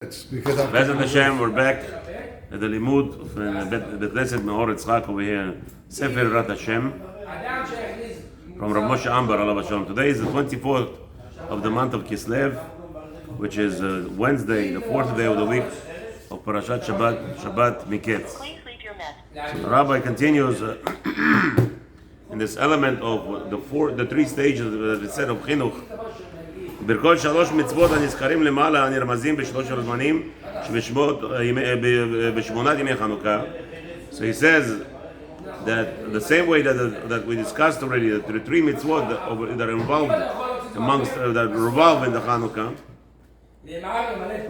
It's because Bezat Hashem, we're back at the Limud the Knesset Meor Yitzchak over here, Sefer Yirat Hashem, from Rav Moshe Ambar Alav Hashem. Today is the 24th of the month of Kislev, which is Wednesday, the 4th day of the week of Parashat Shabbat Miketz. So the Rabbi continues in this element of the three stages that it said of Chinuch. בכל שלוש מצוות הנזכרים למעלה הנרמזים בשלוש הזמנים בשמונת ימי חנוכה. So he says that the same way that we discussed already, that the three mitzvot that are involved that revolve in the Hanukkah,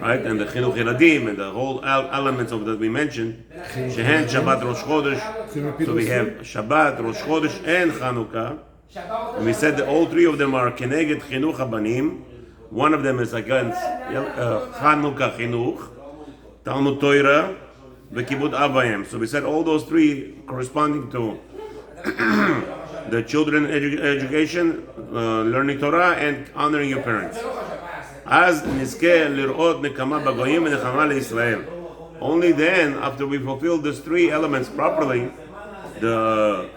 right, and the chinuch ילדים and the whole elements of that we mentioned, shehen Shabbat Rosh Chodesh. So we have Shabbat, Rosh Chodesh, and Hanukkah. And we said that all three of them are keneged chinuch habanim. One of them is against Hanukkah chinuch, Talmud Torah, v'kibud avayim. So we said all those three corresponding to the children education, learning Torah, and honoring your parents. As nizkeh lirot nekama bagoyim v'nechama leIsrael. Only then, after we fulfill these three elements properly, the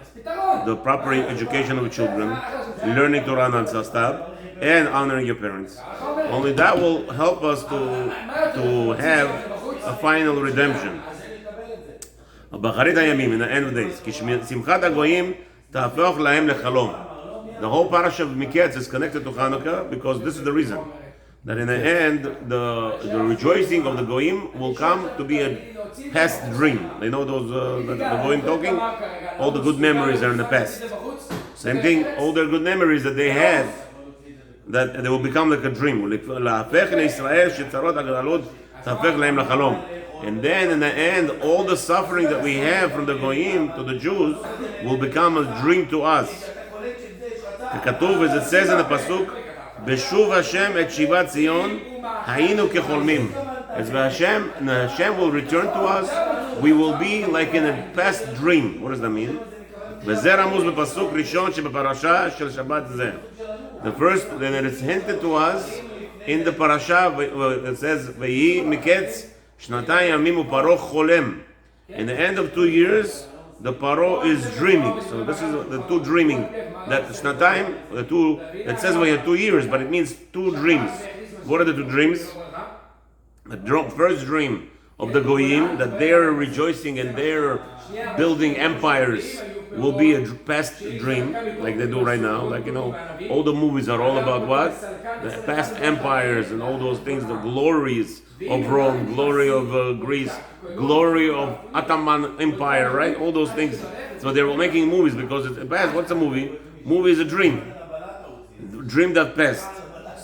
proper education of children, learning Torah and Sastab, and honoring your parents. Only that will help us to have a final redemption. B'charit hayamim, in the end of days. Ki simchat hagoyim ta'afoch lahem lechalom. The whole parasha of Miketz is connected to Hanukkah because this is the reason. That in the end, the rejoicing of the goyim will come to be a past dream. They know those the goyim talking. All the good memories are in the past. Same thing. All their good memories that they had, that they will become like a dream. And then in the end, all the suffering that we have from the goyim to the Jews will become a dream to us. As it says in the pasuk. Beshuv Hashem et Shivat Zion, hayinu kecholmim. As Hashem will return to us, we will be like in a past dream. What does that mean? V'zeh ramuz b'pasuk rishon shebeparasha shel Shabbat zeh. The first, then it is hinted to us in the parasha. It says, "V'yi miketz shnatay yamim uParo cholem." In the end of 2 years, the Paro is dreaming. So this is the two dreaming. That Shnatayim, the two, it says we have 2 years, but it means two dreams. What are the two dreams? The first dream of the Goyim, that they're rejoicing and they're building empires, will be a past dream, like they do right now. Like, all the movies are all about what? The past empires and all those things, the glories of Rome, glory of Greece, glory of Ottoman Empire, right? All those things. So they were making movies because it's past. What's a movie? Movie is a dream. Dream that passed.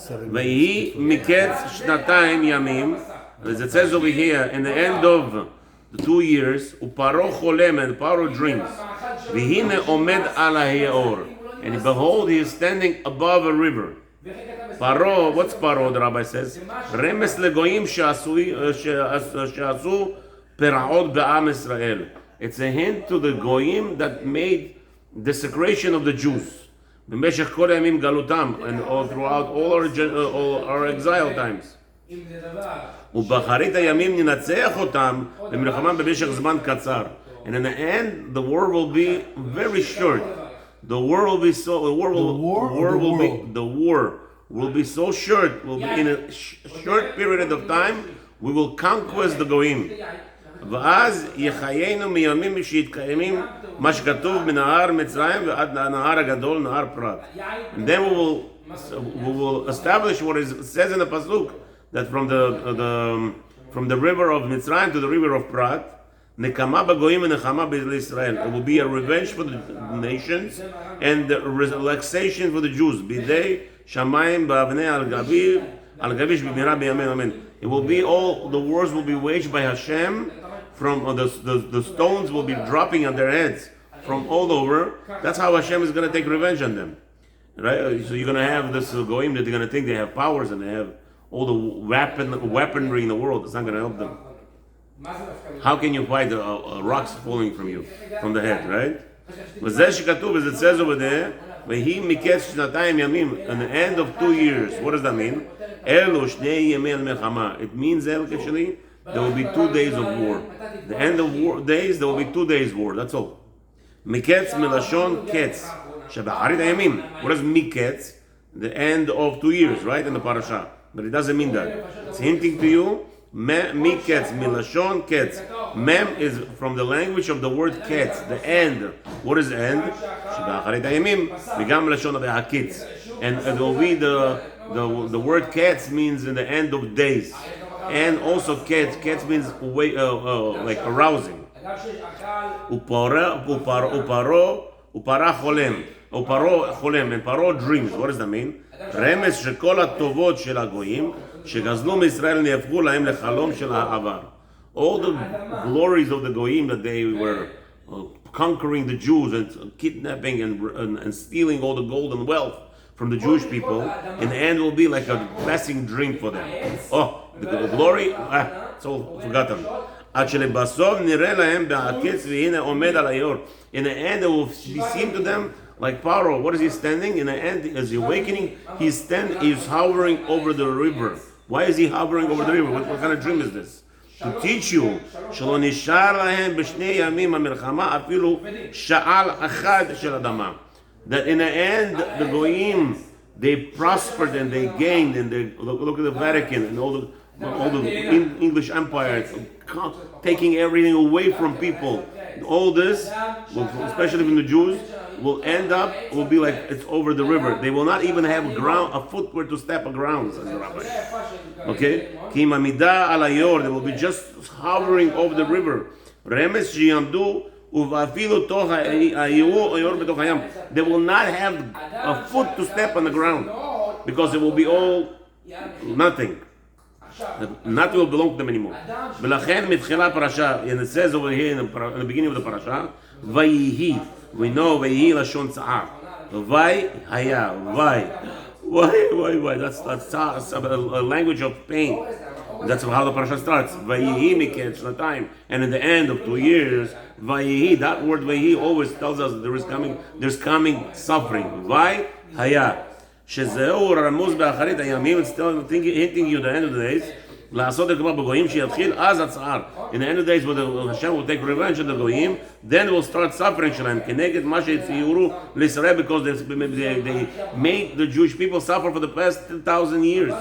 V'hi miketz shnatayim yamim. As it says over here, in the end of the 2 years, uParo cholem, and Paro dreams. V'hine omed al ha'or. And behold, he is standing above a river. Paro, what's Paro? The rabbi says, Remes legoyim she'asu pera'ot be'am Israel. It's a hint to the goyim that made desecration of the Jews. B'meshech kol yamim galutam, and all throughout all our exile times. ובאחרית הימים ננצח אותם במלחמה במשך זמן קצר. And in the end, the war will be very short. The war will be so short. Will be in a short period of time. We will conquest the goyim. ואז יחיינו מימים שיתקיימים מה שכתוב מנהר מצרים ועד הנהר הגדול נהר פרת. And then we will establish what it says in the pasuk, that from the river of Mitzrayim to the river of Prat, nekama b'goyim and nechama b'Israel. It will be a revenge for the nations and the relaxation for the Jews. Bidei shamayim ba'avnei al gavish b'mira b'yamin amen. It will be all the wars will be waged by Hashem. From the stones will be dropping on their heads from all over. That's how Hashem is going to take revenge on them, right? So you're going to have this goyim that they're going to think they have powers and they have all the weaponry in the world. It's not going to help them. How can you fight rocks falling from the head, right? As it says over there, in the end of 2 years. What does that mean? אלו שני ימי המלחמה. It means, actually, there will be 2 days of war. The end of days, there will be 2 days war. That's all. מקץ מלשון קץ. שבאחרית הימים. What does מקץ? The end of 2 years, right? In the parasha. But it doesn't mean that. It's hinting to you, miketz, milashon ketz. Mem is from the language of the word ketz, the end. What is end? Sheba'acharit hayamim, v'gam milashon ha'kitz. And it will be the word ketz means in the end of days. And also ketz means like arousing. Upara cholem. And paro dreams. What does that mean? רמז שכל הטובות של הגויים שגזלו מישראל נהפכו להם לחלום של העבר. All the glories of the goyim that they were conquering the Jews and kidnapping and stealing all the gold and wealth from the Jewish people, in the end will be like a blessing dream for them. Oh, the glory, it's all forgotten. עד שלבסוף נראה להם בהקץ והנה עומד על היאור. In the end it will be seen to them like Paro. What is he standing? In the end, as he's awakening, he's hovering over the river. Why is he hovering over the river? What kind of dream is this? To teach you, שלא נשאר להם בשני ימים המלחמה אפילו שעל אחד של אדמה. That in the end, the Goyim, they prospered and they gained, and they look at the Vatican and all the English Empire, taking everything away from people. All this, especially from the Jews, will end up, will be like it's over the river. They will not even have a foot where to step on ground, says the rabbi. Okay? Ki mamida al ayor, they will be just hovering over the river. Remes sheyamdu uvafilu toch hayu ayor betoch hayam. They will not have a foot to step on the ground because it will be all nothing. Nothing will belong to them anymore. ולכן מתחילה פרשה, and it says over here in the beginning of the parasha, ויהי. We know ויהי לשון צער. וואי היה, why? That's a language of pain. That's how the parasha starts. ויהי מקץ שנתיים. And in the end of 2 years, ויהי, that word ויהי always tells us that there's coming suffering. וואי היה. שזהו רמוז באחרית הימים, it's hinting you the end of the days, לעשות את כבר בגויים שיתחיל אז הצער. In the end of the days, when Hashem will take revenge on the goyim, then will start suffering שלהם, כנגד מה שציירו לישראל, because they made the Jewish people suffer for the past 2,000 years.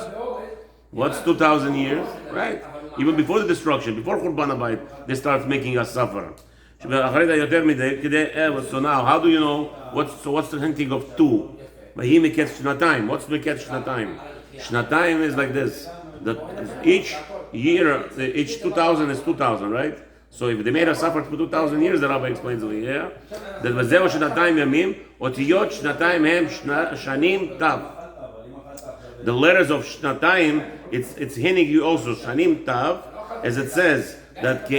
What's 2,000 years? Right? Even before the destruction, before Churban Abayit, they start making us suffer. So now, how do you know? What's the hinting of 2? ויהי מקץ שנתיים. What's מקץ שנתיים? שנתיים is like this. That each year, each 2,000 is 2,000, right? So if they made us suffer for 2,000 years, the rabbi explains over here, that וזהו שנתיים ימים, אותיות שנתיים הם שנים תו. The letters of שנתיים, it's hinting you also, שנים תו, as it says, that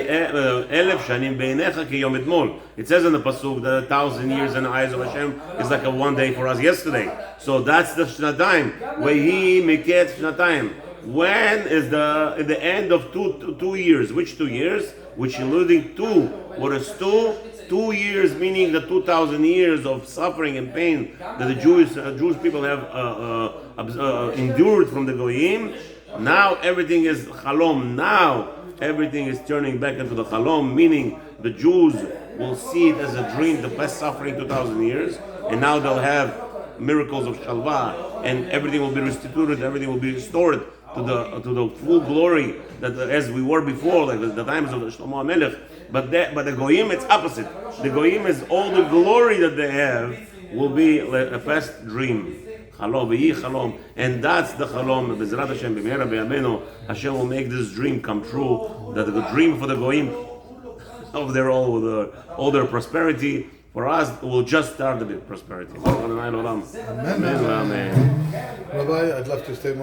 אלף שנים בעיניך כיום אתמול. It says in the pasuk that 1,000 years in the eyes of Hashem is like a 1 day for us yesterday. So that's the שנתיים. ויהי מקץ שנתיים. When is the end of 2 years? Which 2 years? Which alluding to what is 2? 2 years meaning the 2,000 years of suffering and pain that the Jewish people have endured from the Goyim. Now everything is chalom. Now everything is turning back into the chalom, meaning the Jews will see it as a dream, the best suffering 2,000 years, and now they'll have miracles of shalva, and everything will be restituted, everything will be restored to the full glory that as we were before, like the times of the Shlomo HaMelech. But the Goyim, it's opposite. The Goyim is all the glory that they have will be like a past dream. Chalom, v'yi chalom, and that's the chalom. B'ezrat Hashem, b'meira b'yameinu, Hashem will make this dream come true. That the dream for the goyim of all their prosperity, for us will just start a bit prosperity. Amen. Rabbi, I'd love to stay more.